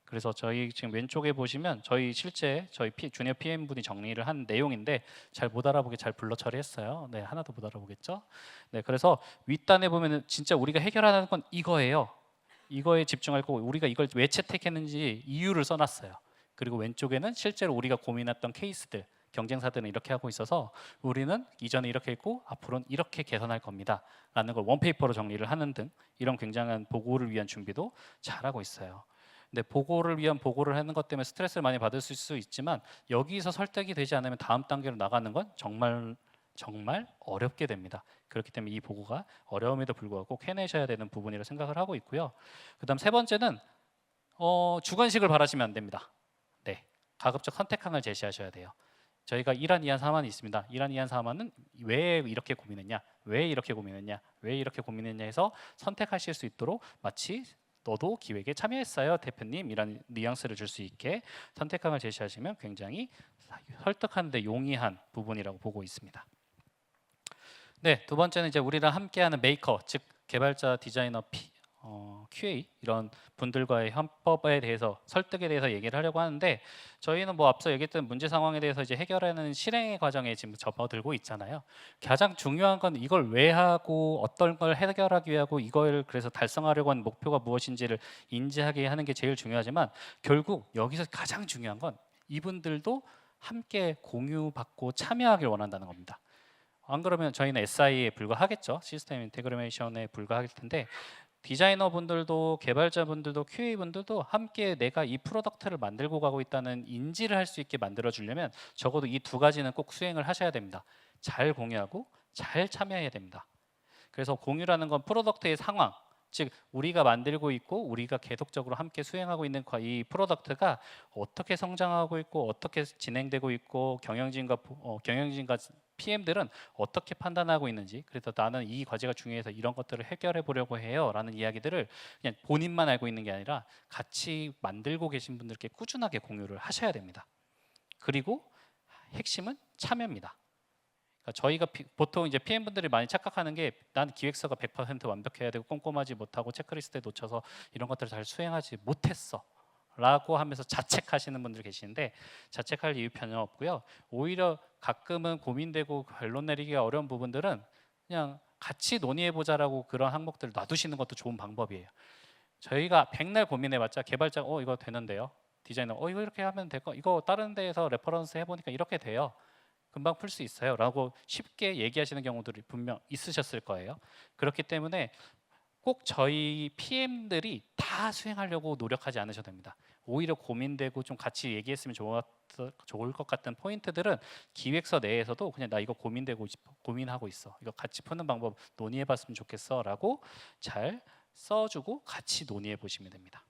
그래서 저희 지금 왼쪽에 보시면 저희 주니어 PM 분이 정리를 한 내용인데, 잘 못 알아보게 잘 불러 처리했어요. 네, 하나도 못 알아보겠죠. 네, 그래서 윗단에 보면은 진짜 우리가 해결하는 건 이거예요. 이거에 집중할 거고, 우리가 이걸 왜 채택했는지 이유를 써놨어요. 그리고 왼쪽에는 실제로 우리가 고민했던 케이스들, 경쟁사들은 이렇게 하고 있어서 우리는 이전에 이렇게 했고 앞으로는 이렇게 개선할 겁니다 라는 걸 원페이퍼로 정리를 하는 등, 이런 굉장한 보고를 위한 준비도 잘하고 있어요. 근데 보고를 위한 보고를 하는 것 때문에 스트레스를 많이 받을 수 있지만, 여기서 설득이 되지 않으면 다음 단계로 나가는 건 정말 어렵게 됩니다. 그렇기 때문에 이 보고가 어려움에도 불구하고 꼭 해내셔야 되는 부분이라고 생각을 하고 있고요. 그다음 세 번째는 주관식을 바라시면 안 됩니다. 네, 가급적 선택항을 제시하셔야 돼요. 저희가 이란 이한 사만이 있습니다. 이란 이한 사만은 왜 이렇게 고민했냐, 왜 이렇게 고민했냐, 왜 이렇게 고민했냐 해서 선택하실 수 있도록, 마치 너도 기획에 참여했어요 대표님 이런 뉘앙스를 줄 수 있게 선택항을 제시하시면 굉장히 설득하는 데 용이한 부분이라고 보고 있습니다. 네, 두 번째는 이제 우리랑 함께하는 메이커, 즉 개발자, 디자이너, QA 이런 분들과의 협업에 대해서, 설득에 대해서 얘기를 하려고 하는데, 저희는 뭐 앞서 얘기했던 문제 상황에 대해서 이제 해결하는 실행의 과정에 지금 접어들고 있잖아요. 가장 중요한 건 이걸 왜 하고 어떤 걸 해결하기 위해 하고 이걸 그래서 달성하려고 하는 목표가 무엇인지를 인지하게 하는 게 제일 중요하지만, 결국 여기서 가장 중요한 건 이분들도 함께 공유받고 참여하길 원한다는 겁니다. 안 그러면 저희는 SI에 불과하겠죠. 시스템 인테그레이션에 불과할 텐데, 디자이너 분들도 개발자 분들도 QA 분들도 함께 내가 이 프로덕트를 만들고 가고 있다는 인지를 할 수 있게 만들어 주려면 적어도 이 두 가지는 꼭 수행을 하셔야 됩니다. 잘 공유하고 잘 참여해야 됩니다. 그래서 공유라는 건 프로덕트의 상황, 즉 우리가 만들고 있고 우리가 계속적으로 함께 수행하고 있는 이 프로덕트가 어떻게 성장하고 있고 어떻게 진행되고 있고, 경영진과 PM들은 어떻게 판단하고 있는지, 그래서 나는 이 과제가 중요해서 이런 것들을 해결해 보려고 해요 라는 이야기들을 그냥 본인만 알고 있는 게 아니라 같이 만들고 계신 분들께 꾸준하게 공유를 하셔야 됩니다. 그리고 핵심은 참여입니다. 그러니까 저희가 보통 이제 PM분들이 많이 착각하는 게, 난 기획서가 100% 완벽해야 되고 꼼꼼하지 못하고 체크리스트에 놓쳐서 이런 것들을 잘 수행하지 못했어 라고 하면서 자책하시는 분들 계시는데, 자책할 이유 전혀 없고요. 오히려 가끔은 고민되고 결론 내리기가 어려운 부분들은 그냥 같이 논의해보자라고 그런 항목들을 놔두시는 것도 좋은 방법이에요. 저희가 백날 고민해봤자 개발자가 이거 되는데요, 디자이너 이거 이렇게 하면 될 거, 이거 다른 데에서 레퍼런스 해보니까 이렇게 돼요, 금방 풀 수 있어요 라고 쉽게 얘기하시는 경우들이 분명 있으셨을 거예요. 그렇기 때문에 꼭 저희 PM들이 다 수행하려고 노력하지 않으셔도 됩니다. 오히려 고민되고 좀 같이 얘기했으면 좋을 것 같은 포인트들은 기획서 내에서도 그냥 나 이거 고민하고 있어, 이거 같이 푸는 방법 논의해봤으면 좋겠어 라고 잘 써주고 같이 논의해 보시면 됩니다.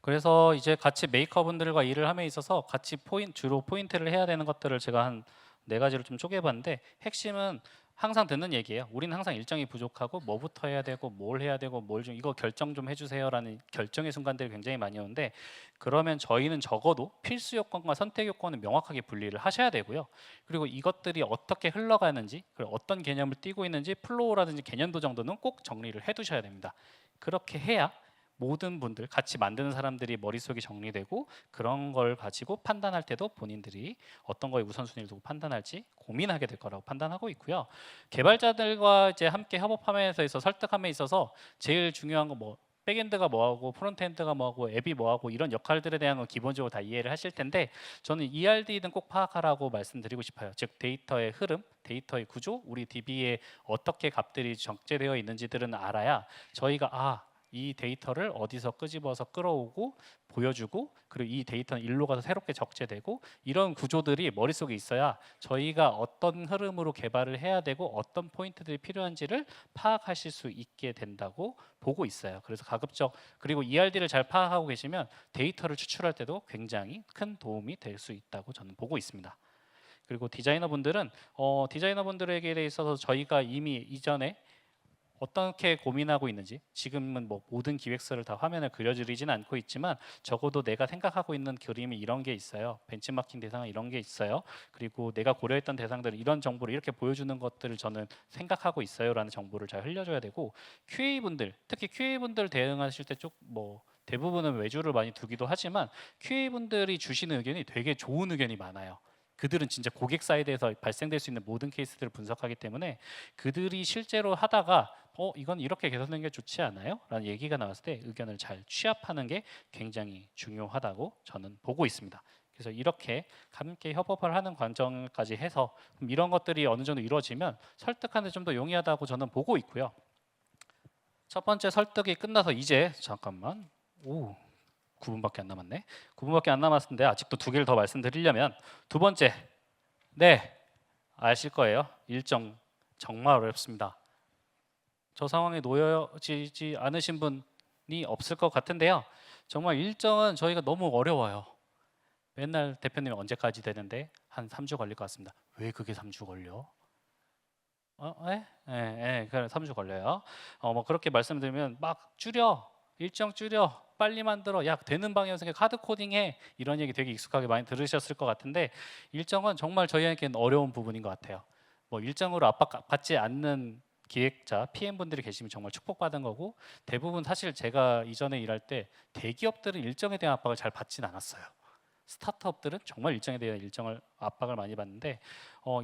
그래서 이제 같이 메이커분들과 일을 함에 있어서 같이 주로 포인트를 해야 되는 것들을 제가 한 4가지를 좀 쪼개봤는데, 핵심은 항상 듣는 얘기예요. 우리는 항상 일정이 부족하고 뭐부터 해야 되고 뭘 해야 되고 이거 결정 좀 해주세요라는 결정의 순간들이 굉장히 많이 오는데, 그러면 저희는 적어도 필수 요건과 선택 요건을 명확하게 분리를 하셔야 되고요. 그리고 이것들이 어떻게 흘러가는지, 그리고 어떤 개념을 띠고 있는지 플로우라든지 개념도 정도는 꼭 정리를 해두셔야 됩니다. 그렇게 해야 모든 분들, 같이 만드는 사람들이 머릿속이 정리되고, 그런 걸 가지고 판단할 때도 본인들이 어떤 거에 우선순위를 두고 판단할지 고민하게 될 거라고 판단하고 있고요. 개발자들과 이제 함께 협업함에 있어서 설득함에 있어서 제일 중요한 거 백엔드가 뭐하고 프론트엔드가 뭐하고 앱이 뭐하고 이런 역할들에 대한 건 기본적으로 다 이해를 하실 텐데 저는 ERD는 꼭 파악하라고 말씀드리고 싶어요. 즉 데이터의 흐름, 데이터의 구조, 우리 DB에 어떻게 값들이 적재되어 있는지들은 알아야 저희가 이 데이터를 어디서 끄집어서 끌어오고 보여주고 그리고 이 데이터는 일로 가서 새롭게 적재되고 이런 구조들이 머릿속에 있어야 저희가 어떤 흐름으로 개발을 해야 되고 어떤 포인트들이 필요한지를 파악하실 수 있게 된다고 보고 있어요. 그래서 가급적 그리고 ERD를 잘 파악하고 계시면 데이터를 추출할 때도 굉장히 큰 도움이 될 수 있다고 저는 보고 있습니다. 그리고 디자이너분들은 디자이너분들에게 있어서 저희가 이미 이전에 어떻게 고민하고 있는지 지금은 뭐 모든 기획서를 다 화면에 그려드리지는 않고 있지만 적어도 내가 생각하고 있는 그림이 이런 게 있어요. 벤치마킹 대상은 이런 게 있어요. 그리고 내가 고려했던 대상들은 이런 정보를 이렇게 보여주는 것들을 저는 생각하고 있어요 라는 정보를 잘 흘려줘야 되고 QA분들 특히 QA분들 대응하실 때 쭉 뭐 대부분은 외주를 많이 두기도 하지만 QA분들이 주시는 의견이 되게 좋은 의견이 많아요. 그들은 진짜 고객 사이드에서 발생될 수 있는 모든 케이스들을 분석하기 때문에 그들이 실제로 하다가 이건 이렇게 개선된 게 좋지 않아요? 라는 얘기가 나왔을 때 의견을 잘 취합하는 게 굉장히 중요하다고 저는 보고 있습니다. 그래서 이렇게 함께 협업을 하는 과정까지 해서 이런 것들이 어느 정도 이루어지면 설득하는 데 좀 더 용이하다고 저는 보고 있고요. 첫 번째 설득이 끝나서 이제 잠깐만 9분밖에 안 남았네. 9분밖에 안 남았는데 아직도 두 개를 더 말씀드리려면 두 번째, 네 아실 거예요. 일정 정말 어렵습니다. 저 상황에 놓여지지 않으신 분이 없을 것 같은데요. 정말 일정은 저희가 너무 어려워요. 맨날 대표님 언제까지 되는데 한 3주 걸릴 것 같습니다. 왜 그게 3주 걸려? 그래 3주 걸려요. 뭐 그렇게 말씀드리면 막 일정 줄여, 빨리 만들어, 야 되는 방향에서 카드 코딩해 이런 얘기 되게 익숙하게 많이 들으셨을 것 같은데 일정은 정말 저희에게는 어려운 부분인 것 같아요. 뭐 일정으로 압박받지 않는 기획자, PM분들이 계시면 정말 축복받은 거고 대부분 사실 제가 이전에 일할 때 대기업들은 일정에 대한 압박을 잘 받진 않았어요. 스타트업들은 정말 일정에 대한 압박을 많이 받는데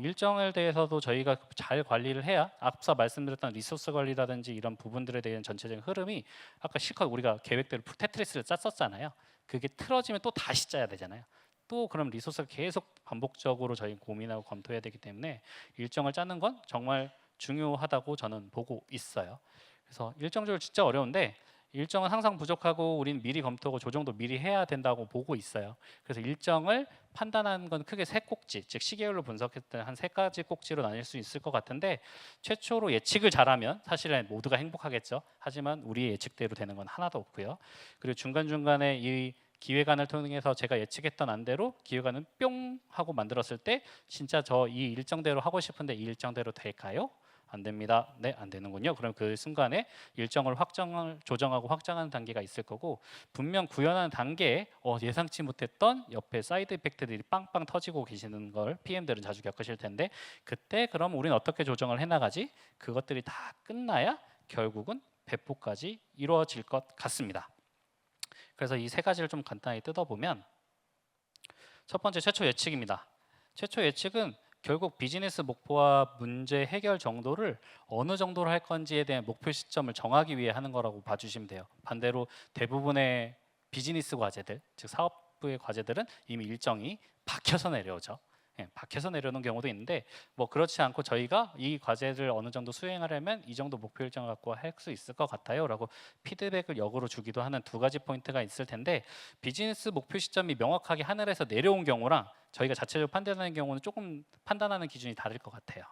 일정에 대해서도 저희가 잘 관리를 해야 앞서 말씀드렸던 리소스 관리라든지 이런 부분들에 대한 전체적인 흐름이 아까 실컷 우리가 계획대로 테트리스를 짰었잖아요. 그게 틀어지면 또 다시 짜야 되잖아요. 또 그럼 리소스가 계속 반복적으로 저희 고민하고 검토해야 되기 때문에 일정을 짜는 건 정말 중요하다고 저는 보고 있어요. 그래서 일정 조율 진짜 어려운데 일정은 항상 부족하고 우리는 미리 검토하고 조정도 미리 해야 된다고 보고 있어요. 그래서 일정을 판단하는 건 크게 세 꼭지, 즉 시계열로 분석했던 한 세 가지 꼭지로 나뉠 수 있을 것 같은데 최초로 예측을 잘하면 사실은 모두가 행복하겠죠. 하지만 우리의 예측대로 되는 건 하나도 없고요. 그리고 중간중간에 이 기획안을 통해서 제가 예측했던 안대로 기획안은 뿅 하고 만들었을 때 진짜 저 이 일정대로 하고 싶은데 이 일정대로 될까요? 안 됩니다. 네, 안 되는군요. 그럼 그 순간에 일정을 조정하고 확장하는 단계가 있을 거고 분명 구현하는 단계에 예상치 못했던 옆에 사이드 이펙트들이 빵빵 터지고 계시는 걸 PM들은 자주 겪으실 텐데 그때 그럼 우리는 어떻게 조정을 해나가지? 그것들이 다 끝나야 결국은 배포까지 이루어질 것 같습니다. 그래서 이 세 가지를 좀 간단히 뜯어보면 첫 번째 최초 예측입니다. 최초 예측은 결국 비즈니스 목표와 문제 해결 정도를 어느 정도로 할 건지에 대한 목표 시점을 정하기 위해 하는 거라고 봐주시면 돼요. 반대로 대부분의 비즈니스 과제들, 즉 사업부의 과제들은 이미 일정이 박혀서 내려오죠. 박혀서 내려오는 경우도 있는데 뭐 그렇지 않고 저희가 이 과제를 어느 정도 수행하려면 이 정도 목표 일정을 갖고 할 수 있을 것 같아요 라고 피드백을 역으로 주기도 하는 두 가지 포인트가 있을 텐데 비즈니스 목표 시점이 명확하게 하늘에서 내려온 경우랑 저희가 자체적으로 판단하는 경우는 조금 판단하는 기준이 다를 것 같아요.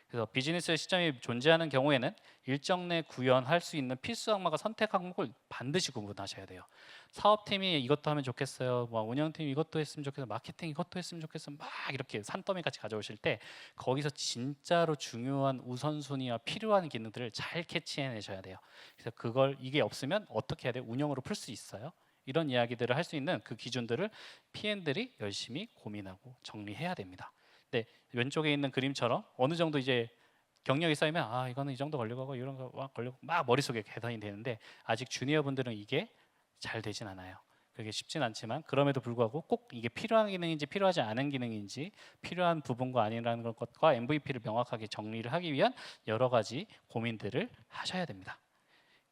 그래서 비즈니스 시점이 존재하는 경우에는 일정 내 구현할 수 있는 필수 항목과 선택 항목을 반드시 구분하셔야 돼요. 사업팀이 이것도 하면 좋겠어요. 뭐 운영팀이 이것도 했으면 좋겠어요. 마케팅 이것도 했으면 좋겠어요. 막 이렇게 산더미 같이 가져오실 때 거기서 진짜로 중요한 우선순위와 필요한 기능들을 잘 캐치해내셔야 돼요. 그래서 이게 없으면 어떻게 해야 돼요? 운영으로 풀 수 있어요? 이런 이야기들을 할 수 있는 그 기준들을 PM들이 열심히 고민하고 정리해야 됩니다. 네, 왼쪽에 있는 그림처럼 어느 정도 이제 경력이 쌓이면 이거는 이 정도 걸리고 이런 거 막 걸리고 막 머릿속에 계산이 되는데 아직 주니어 분들은 이게 잘 되진 않아요. 그게 쉽진 않지만 그럼에도 불구하고 꼭 이게 필요한 기능인지 필요하지 않은 기능인지 필요한 부분과 아니라는 것과 MVP를 명확하게 정리를 하기 위한 여러 가지 고민들을 하셔야 됩니다.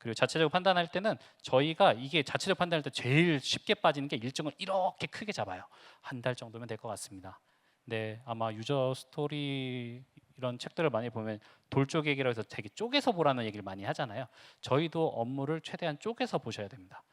그리고 자체적으로 판단할 때는 저희가 이게 자체적으로 판단할 때 제일 쉽게 빠지는 게 일정을 이렇게 크게 잡아요. 한 달 정도면 될 것 같습니다. 네, 아마 유저 스토리 이런 책들을 많이 보면 돌쪽 얘기라고 해서 되게 쪼개서 보라는 얘기를 많이 하잖아요. 저희도 업무를 최대한 쪼개서 보셔야 됩니다.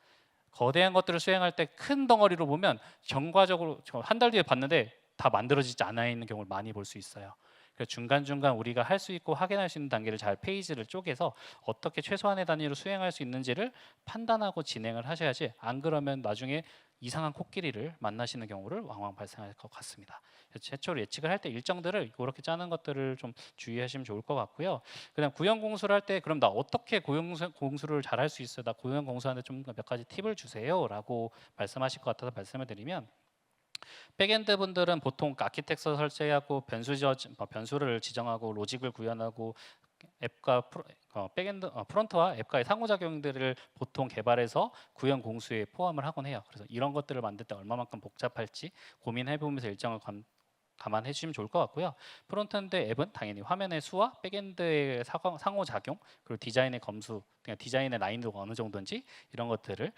거대한 것들을 수행할 때 큰 덩어리로 보면 결과적으로 한 달 뒤에 봤는데 다 만들어지지 않아 있는 경우를 많이 볼 수 있어요. 그래서 중간중간 우리가 할 수 있고 확인할 수 있는 단계를 잘 페이지를 쪼개서 어떻게 최소한의 단위로 수행할 수 있는지를 판단하고 진행을 하셔야지, 안 그러면 나중에 이상한 코끼리를 만나시는 경우를 왕왕 발생할 것 같습니다. 그래서 최초로 예측을 할 때 일정들을 이렇게 짜는 것들을 좀 주의하시면 좋을 것 같고요. 그다음 구형 공수를 할 때 그럼 나 어떻게 공수를 잘 할 수 있어요? 나 구형 공수하는데 좀 몇 가지 팁을 주세요라고 말씀하실 것 같아서 말씀을 드리면, 백엔드 분들은 보통 아키텍처 설치하고 변수를 지정하고 로직을 구현하고 앱과 프론트와 앱과의 상호작용들을 보통 개발해서 구현 공수에 포함을 하곤 해요. 그래서 이런 것들을 만들 때 얼마만큼 복잡할지 고민해 보면서 일정을 감안해 주시면 좋을 것 같고요. 프론트엔드 앱은 당연히 화면의 수와 백엔드의 상호작용, 그리고 디자인의 검수, 그냥 디자인의 난이도가 어느 정도인지 이런 것들을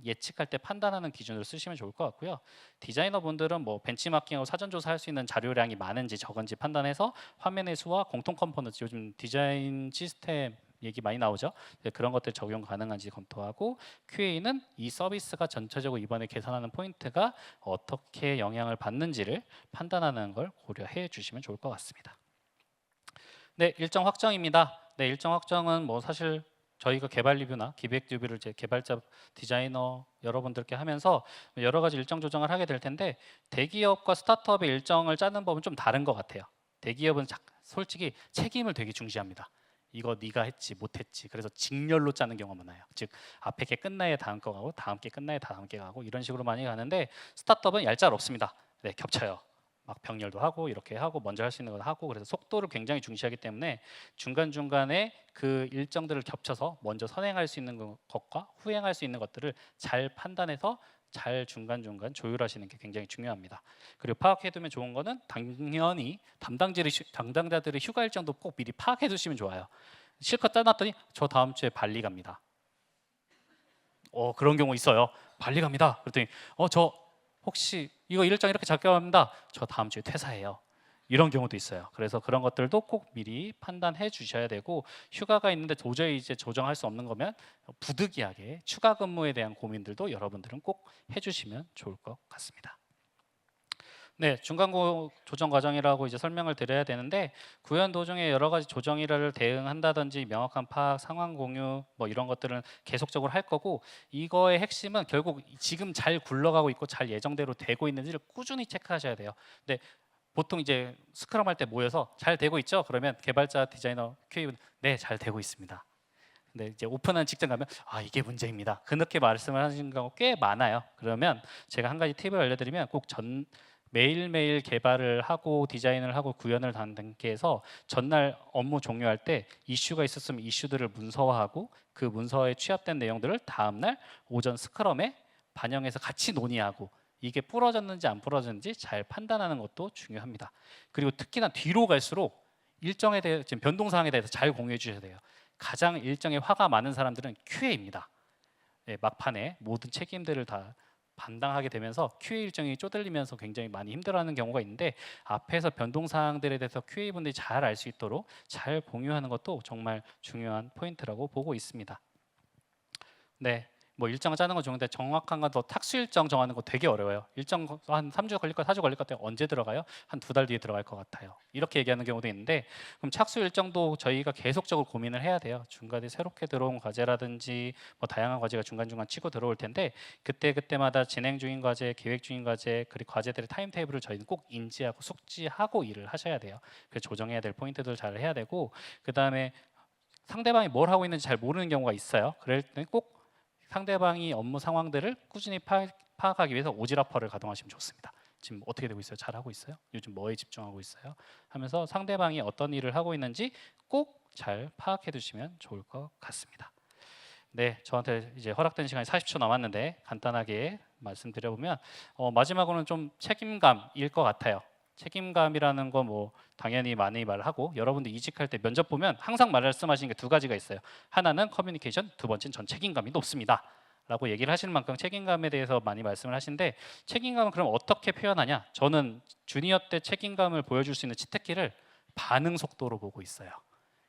예측할 때 판단하는 기준으로 쓰시면 좋을 것 같고요. 디자이너 분들은 뭐 벤치마킹하고 사전 조사할 수 있는 자료량이 많은지 적은지 판단해서 화면의 수와 공통 컴포넌트, 요즘 디자인 시스템 얘기 많이 나오죠. 그런 것들 적용 가능한지 검토하고, QA는 이 서비스가 전체적으로 이번에 계산하는 포인트가 어떻게 영향을 받는지를 판단하는 걸 고려해 주시면 좋을 것 같습니다. 네, 일정 확정입니다. 네, 일정 확정은 뭐 사실 저희가 개발 리뷰나 기획 리뷰를 이제 개발자, 디자이너 여러분들께 하면서 여러 가지 일정 조정을 하게 될 텐데, 대기업과 스타트업의 일정을 짜는 법은 좀 다른 것 같아요. 대기업은 솔직히 책임을 되게 중시합니다. 이거 네가 했지 못했지, 그래서 직렬로 짜는 경우가 많아요. 즉 앞에 게 끝나야 다음 거 가고 다음 게 끝나야 다음 게 가고 이런 식으로 많이 가는데, 스타트업은 얄짤없습니다. 네, 겹쳐요. 막 병렬도 하고 이렇게 하고 먼저 할 수 있는 걸 하고, 그래서 속도를 굉장히 중시하기 때문에 중간중간에 그 일정들을 겹쳐서 먼저 선행할 수 있는 것과 후행할 수 있는 것들을 잘 판단해서 잘 중간중간 조율하시는 게 굉장히 중요합니다. 그리고 파악해두면 좋은 거는 당연히 담당자들의 휴가 일정도 꼭 미리 파악해 두시면 좋아요. 실컷 짜놨더니 저 다음 주에 발리 갑니다. 그런 경우 있어요. 발리 갑니다. 그랬더니 저 혹시 이거 일정 이렇게 잡혀갑니다. 저 다음 주에 퇴사해요. 이런 경우도 있어요. 그래서 그런 것들도 꼭 미리 판단해 주셔야 되고, 휴가가 있는데 도저히 이제 조정할 수 없는 거면 부득이하게 추가 근무에 대한 고민들도 여러분들은 꼭 해주시면 좋을 것 같습니다. 네, 중간 조정 과정이라고 이제 설명을 드려야 되는데, 구현 도중에 여러 가지 조정 일을 대응한다든지 명확한 파악, 상황 공유 뭐 이런 것들은 계속적으로 할 거고, 이거의 핵심은 결국 지금 잘 굴러가고 있고 잘 예정대로 되고 있는지를 꾸준히 체크하셔야 돼요. 근데 보통 이제 스크럼 할 때 모여서 잘 되고 있죠? 그러면 개발자, 디자이너, QA는 네, 잘 되고 있습니다. 근데 이제 오픈한 직전 가면 이게 문제입니다. 그렇게 말씀을 하시는 경우 꽤 많아요. 그러면 제가 한 가지 팁을 알려드리면, 꼭 매일매일 개발을 하고 디자인을 하고 구현을 하는 단계에서 전날 업무 종료할 때 이슈가 있었으면 이슈들을 문서화하고 그 문서에 취합된 내용들을 다음날 오전 스크럼에 반영해서 같이 논의하고, 이게 부러졌는지 안 부러졌는지 잘 판단하는 것도 중요합니다. 그리고 특히나 뒤로 갈수록 일정에 대해 지금 변동 사항에 대해서 잘 공유해 주셔야 돼요. 가장 일정에 화가 많은 사람들은 QA입니다. 네, 막판에 모든 책임들을 다 반당하게 되면서 QA 일정이 쪼들리면서 굉장히 많이 힘들어하는 경우가 있는데, 앞에서 변동 사항들에 대해서 QA 분들이 잘 알 수 있도록 잘 공유하는 것도 정말 중요한 포인트라고 보고 있습니다. 네, 뭐 일정을 짜는 건 좋은데 정확한 건 더 탁수 일정 정하는 거 되게 어려워요. 일정 한 3주 걸릴 것, 4주 걸릴 것 같아요. 언제 들어가요? 한 2달 뒤에 들어갈 것 같아요. 이렇게 얘기하는 경우도 있는데, 그럼 착수 일정도 저희가 계속적으로 고민을 해야 돼요. 중간에 새롭게 들어온 과제라든지 뭐 다양한 과제가 중간중간 치고 들어올 텐데, 그때마다 진행 중인 과제, 계획 중인 과제, 그리고 과제들의 타임 테이블을 저희는 꼭 인지하고 숙지하고 일을 하셔야 돼요. 그래서 조정해야 될 포인트들 잘 해야 되고, 그 다음에 상대방이 뭘 하고 있는지 잘 모르는 경우가 있어요. 그럴 때 꼭 상대방이 업무 상황들을 꾸준히 파악하기 위해서 오지라퍼를 가동하시면 좋습니다. 지금 어떻게 되고 있어요? 잘하고 있어요? 요즘 뭐에 집중하고 있어요? 하면서 상대방이 어떤 일을 하고 있는지 꼭 잘 파악해 두시면 좋을 것 같습니다. 네, 저한테 이제 허락된 시간이 40초 남았는데 간단하게 말씀드려보면, 마지막으로는 좀 책임감일 것 같아요. 책임감이라는 거 뭐 당연히 많이 말하고 여러분들 이직할 때 면접 보면 항상 말씀하시는 게 두 가지가 있어요. 하나는 커뮤니케이션, 두 번째는 전 책임감이 높습니다. 라고 얘기를 하시는 만큼 책임감에 대해서 많이 말씀을 하시는데 책임감은 그럼 어떻게 표현하냐? 저는 주니어 때 책임감을 보여줄 수 있는 치트키를 반응 속도로 보고 있어요.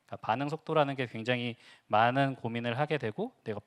그러니까 반응 속도라는 게 굉장히 많은 고민을 하게 되고 내가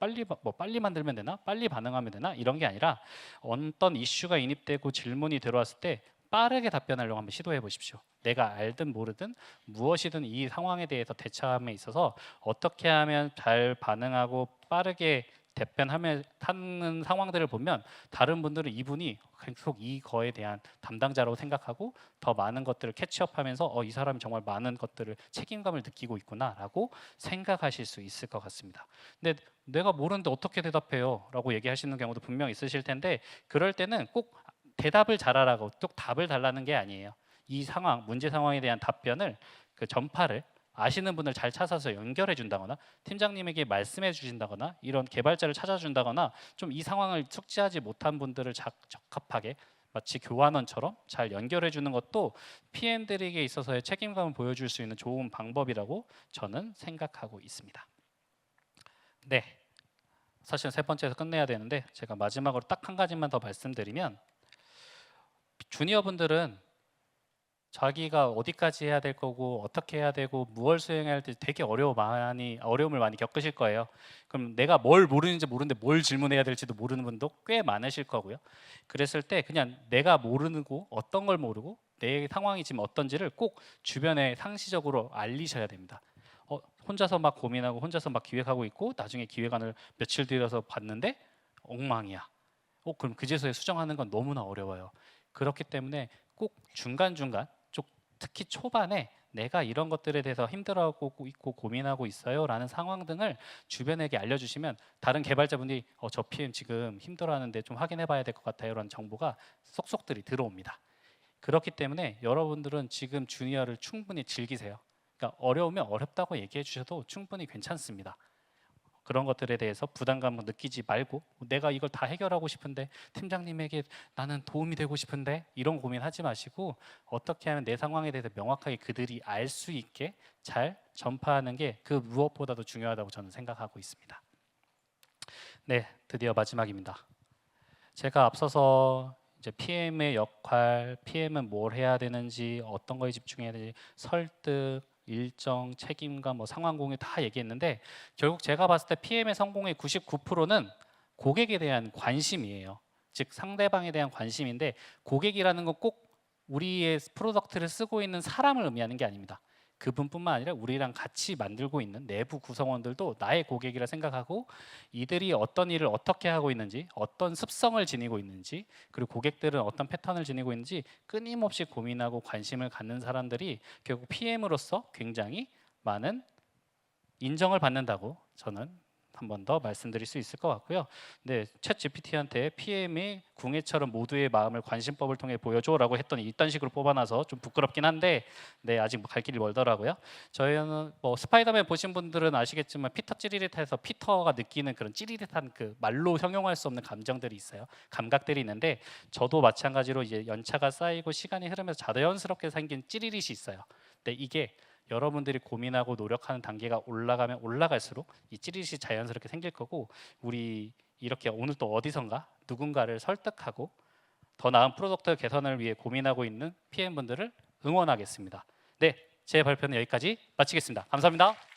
빨리 만들면 되나? 빨리 반응하면 되나? 이런 게 아니라 어떤 이슈가 인입되고 질문이 들어왔을 때 빠르게 답변하려고 한번 시도해 보십시오. 내가 알든 모르든 무엇이든 이 상황에 대해서 대처함에 있어서 어떻게 하면 잘 반응하고 빠르게 답변하면 하는 상황들을 보면 다른 분들은 이분이 계속 이거에 대한 담당자라고 생각하고 더 많은 것들을 캐치업하면서 이 사람이 정말 많은 것들을 책임감을 느끼고 있구나라고 생각하실 수 있을 것 같습니다. 근데 내가 모르는데 어떻게 대답해요? 라고 얘기하시는 경우도 분명 있으실 텐데 그럴 때는 꼭 대답을 잘하라고 꼭 답을 달라는 게 아니에요. 이 상황, 문제 상황에 대한 답변을 그 전파를 아시는 분을 잘 찾아서 연결해 준다거나 팀장님에게 말씀해 주신다거나 이런 개발자를 찾아준다거나 좀 이 상황을 숙지하지 못한 분들을 적합하게 마치 교환원처럼 잘 연결해 주는 것도 PM들에게 있어서의 책임감을 보여줄 수 있는 좋은 방법이라고 저는 생각하고 있습니다. 네, 사실 세 번째에서 끝내야 되는데 제가 마지막으로 딱 한 가지만 더 말씀드리면 주니어 분들은 자기가 어디까지 해야 될 거고 어떻게 해야 되고 무엇을 수행해야 할지 되게 어려움을 많이 겪으실 거예요. 그럼 내가 뭘 모르는지 모르는데 뭘 질문해야 될지도 모르는 분도 꽤 많으실 거고요. 그랬을 때 그냥 내가 모르고 어떤 걸 모르고 내 상황이 지금 어떤지를 꼭 주변에 상시적으로 알리셔야 됩니다. 혼자서 막 고민하고 혼자서 막 기획하고 있고 나중에 기획안을 며칠 들여서 봤는데 엉망이야. 그럼 그제서야 수정하는 건 너무나 어려워요. 그렇기 때문에 꼭 중간중간 특히 초반에 내가 이런 것들에 대해서 힘들어하고 있고 고민하고 있어요 라는 상황 등을 주변에게 알려주시면 다른 개발자분들이 저 PM 지금 힘들어하는데 좀 확인해 봐야 될 것 같아요 라는 정보가 쏙쏙들이 들어옵니다. 그렇기 때문에 여러분들은 지금 주니어를 충분히 즐기세요. 그러니까 어려우면 어렵다고 얘기해 주셔도 충분히 괜찮습니다. 그런 것들에 대해서 부담감을 느끼지 말고 내가 이걸 다 해결하고 싶은데 팀장님에게 나는 도움이 되고 싶은데 이런 고민하지 마시고 어떻게 하면 내 상황에 대해서 명확하게 그들이 알 수 있게 잘 전파하는 게 그 무엇보다도 중요하다고 저는 생각하고 있습니다. 네, 드디어 마지막입니다. 제가 앞서서 이제 PM의 역할, PM은 뭘 해야 되는지, 어떤 거에 집중해야 되는지, 설득, 일정, 책임감, 뭐 상황 공유 다 얘기했는데 결국 제가 봤을 때 PM의 성공의 99%는 고객에 대한 관심이에요. 즉 상대방에 대한 관심인데 고객이라는 건 꼭 우리의 프로덕트를 쓰고 있는 사람을 의미하는 게 아닙니다. 그분뿐만 아니라 우리랑 같이 만들고 있는 내부 구성원들도 나의 고객이라 생각하고 이들이 어떤 일을 어떻게 하고 있는지 어떤 습성을 지니고 있는지 그리고 고객들은 어떤 패턴을 지니고 있는지 끊임없이 고민하고 관심을 갖는 사람들이 결국 PM으로서 굉장히 많은 인정을 받는다고 저는 한 번 더 말씀드릴 수 있을 것 같고요. 네, 챗 GPT한테 PM이 궁예처럼 모두의 마음을 관심법을 통해 보여줘라고 했더니 이딴 식으로 뽑아놔서 좀 부끄럽긴 한데, 네 아직 갈 길이 멀더라고요. 저희는 뭐 스파이더맨 보신 분들은 아시겠지만 피터 찌릿해서 피터가 느끼는 그런 찌릿한 그 말로 형용할 수 없는 감정들이 있어요. 감각들이 있는데 저도 마찬가지로 이제 연차가 쌓이고 시간이 흐르면서 자연스럽게 생긴 찌릿이 있어요. 근데 이게 여러분들이 고민하고 노력하는 단계가 올라가면 올라갈수록 이 찌릿이 자연스럽게 생길 거고 우리 이렇게 오늘 또 어디선가 누군가를 설득하고 더 나은 프로덕트 개선을 위해 고민하고 있는 PM분들을 응원하겠습니다. 네, 제 발표는 여기까지 마치겠습니다. 감사합니다.